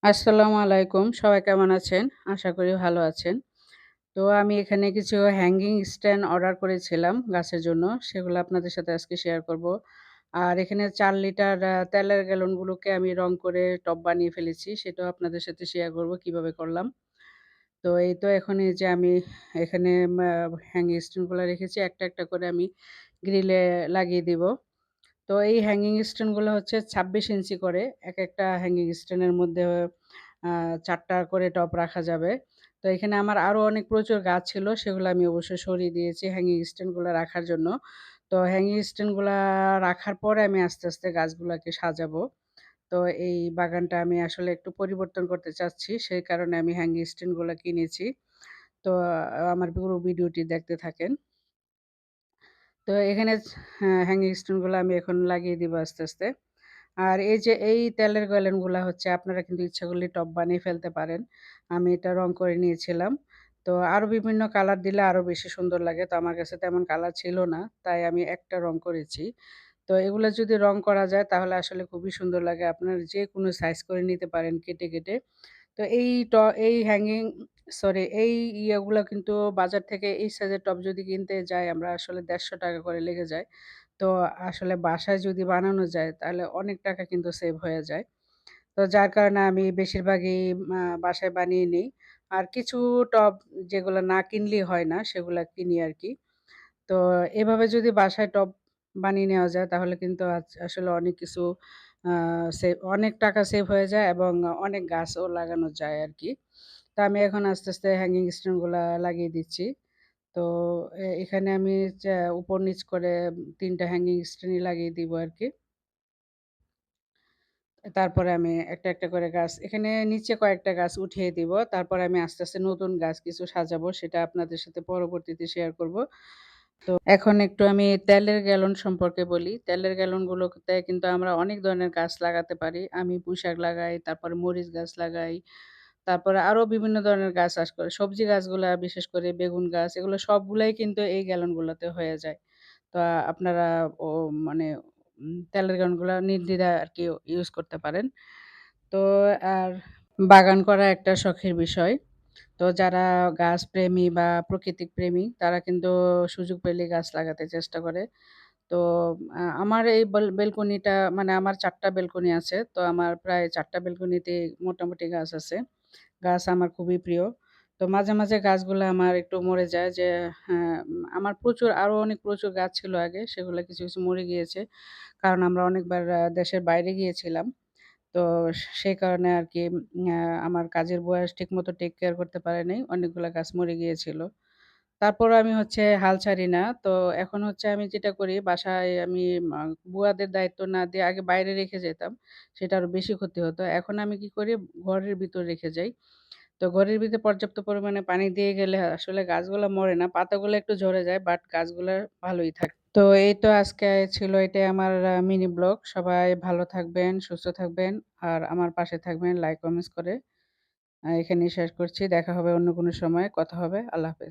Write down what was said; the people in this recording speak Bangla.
আসসালামু আলাইকুম। সবাই কেমন আছেন? আশা করি ভালো আছেন। তো আমি এখানে কিছু হ্যাঙ্গিং স্ট্যান্ড অর্ডার করেছিলাম গাছের জন্য। সেগুলো আপনাদের সাথে আজকে শেয়ার করব। আর এখানে ৪ লিটার তেলের গ্যালনগুলোকে আমি রং করে টব বানিয়ে ফেলেছি। সেটাও আপনাদের সাথে শেয়ার করব কিভাবে করলাম। তো এই তো এখন এই যে আমি এখানে হ্যাঙ্গিং স্ট্যান্ডগুলো রেখেছি। একটা করে আমি গ্রিলে লাগিয়ে দিব। তো এই হ্যাঙ্গিং স্ট্যান্ড গুলো হচ্ছে ২৬ ইঞ্চি করে। একেকটা হ্যাঙ্গিং স্ট্যান্ডের মধ্যে ৪ টা করে টব রাখা যাবে। তো এখানে আমার আরো অনেক প্রচুর গাছ ছিল, সেগুলো আমি অবশ্যই সরিয়ে দিয়েছি হ্যাঙ্গিং স্ট্যান্ড গুলা রাখার জন্য। তো হ্যাঙ্গিং স্ট্যান্ড গুলা রাখার পরে আমি আস্তে গাছগুলাকে সাজাবো। তো এই বাগানটা আমি আসলে একটু পরিবর্তন করতে চাচ্ছি। সেই কারণে আমি হ্যাঙ্গিং স্ট্যান্ড গুলা কিনেছি। তো আমার পুরো ভিডিওটি দেখতে থাকেন। তো এখানে হ্যাঙ্গিং স্টোন গুলা আমি এখন লাগিয়ে দিব আস্তে। আর এই যে এই তেলের কয়েলগুলা হচ্ছে আপনারা কিন্তু ইচ্ছা করলে টব বানিয়ে ফেলতে পারেন। আমি এটা রং করে নিয়েছিলাম। তো আরো বিভিন্ন কালার দিলে আরো বেশি সুন্দর লাগে। তো আমার কাছে তেমন কালার ছিল না। তাই আমি একটা রং করেছি। তো এগুলা যদি রং করা যায় তাহলে আসলে খুবই সুন্দর লাগে। আপনারা যেকোনো সাইজ করে নিতে পারেন কেটে। তো এই হ্যাঙ্গিং সরি এই ইয়েগুলা কিন্তু বাজার থেকে এই সাইজের টব যদি কিনতে যাই আমরা আসলে ৳১৫০ করে লেগে যায়। তো আসলে বাসায় যদি বানানো যায় তাহলে অনেক টাকা কিন্তু সেভ হয়ে যায়। তো যার কারণে আমি বেশিরভাগই বাসায় বানিয়ে নেই। আর কিছু টব যেগুলা না কিনলেই হয় না সেগুলা কিনি আরকি। তো এভাবে যদি বাসায় টব বানিয়ে নেওয়া যায় তাহলে কিন্তু আসলে অনেক কিছু আ অনেক টাকা সেভ হয়ে যায় এবং অনেক গাছও লাগানো যায় আরকি। তো আমি এখন আস্তে হ্যাঙ্গিং স্টোন গুলা লাগিয়ে দিচ্ছি। তো এখানে আমি উপর-নিচ করে ৩ টা হ্যাঙ্গিং স্টোনই লাগিয়ে দিব আরকি। তারপরে আমি একটা করে গাছ এখানে নিচে কয়েকটা গাছ উঠিয়ে দিব। তারপরে আমি আস্তে নতুন গাছ কিছু সাজাবো সেটা আপনাদের সাথে পরবর্তীতে শেয়ার করব। তো এখন একটু আমি তেলের গ্যালন সম্পর্কে বলি। তেলের গ্যালনগুলোতে কিন্তু আমরা অনেক ধরনের গাছ লাগাতে পারি। আমি পুঁইশাক লাগাই, তারপরে মরিচ গাছ লাগাই। তারপরে আরো বিভিন্ন ধরনের গাছ চাষ করে। সবজি গাছগুলা বিশেষ করে বেগুন গাছ এগুলো সবগুলাই কিন্তু এই গ্যালনগুলোতে হয়ে যায়। তো আপনারা ও মানে তেলের গ্যালনগুলা নির্দ্বিধায় আরকি ইউজ করতে পারেন। তো আর বাগান করা একটা শখের বিষয়। তো যারা গাছপ্রেমী বা প্রকৃতিক প্রেমী তারা কিন্তু সুযোগ পেলেই গাছ লাগাতে চেষ্টা করে। তো আমার এই বেলকনিটা মানে আমার ৪ টা বেলকনি আছে। তো আমার প্রায় ৪ টা বেলকনিতেই মোটামুটি গাছ আছে। গাছ আমার খুবই প্রিয়। তো মাঝে গাছগুলা আমার একটু মরে যায় যে হ্যাঁ, আমার আরো অনেক প্রচুর গাছ ছিল আগে। সেগুলা কিছু মরে গিয়েছে। কারণ আমরা অনেকবার দেশের বাইরে গিয়েছিলাম। তো সেই কারণে আরকি আমার কাজের বয়স ঠিকমতো টেক কেয়ার করতে পারে নাই। অনেকগুলা গাছ মরে গিয়েছিল। তারপরও আমি হচ্ছে হাল ছাড়ি না। তো এখন হচ্ছে আমি যেটা করি বাসায় আমি মা বুয়াদের দায়িত্ব না দিয়ে আগে বাইরে রেখে যেতাম। সেটা আরো বেশি ক্ষতি হতো। এখন আমি কি করি ঘরের ভিতর রেখে যাই। তো ঘরের ভিতরে পর্যাপ্ত পরিমাণে পানি দিয়ে গেলে আসলে গাছগুলা মরে না। পাতাগুলো একটু ঝরে যায় বাট গাছগুলা ভালোই থাকে। তো এই তো আজকে ছিল এটাই আমার মিনি ব্লগ। সবাই ভালো থাকবেন, সুস্থ থাকবেন আর আমার পাশে থাকবেন লাইক কমেন্টস করে। এখানেই শেষ করছি। দেখা হবে অন্য কোনো সময়। কথা হবে। আল্লাহ হাফেজ।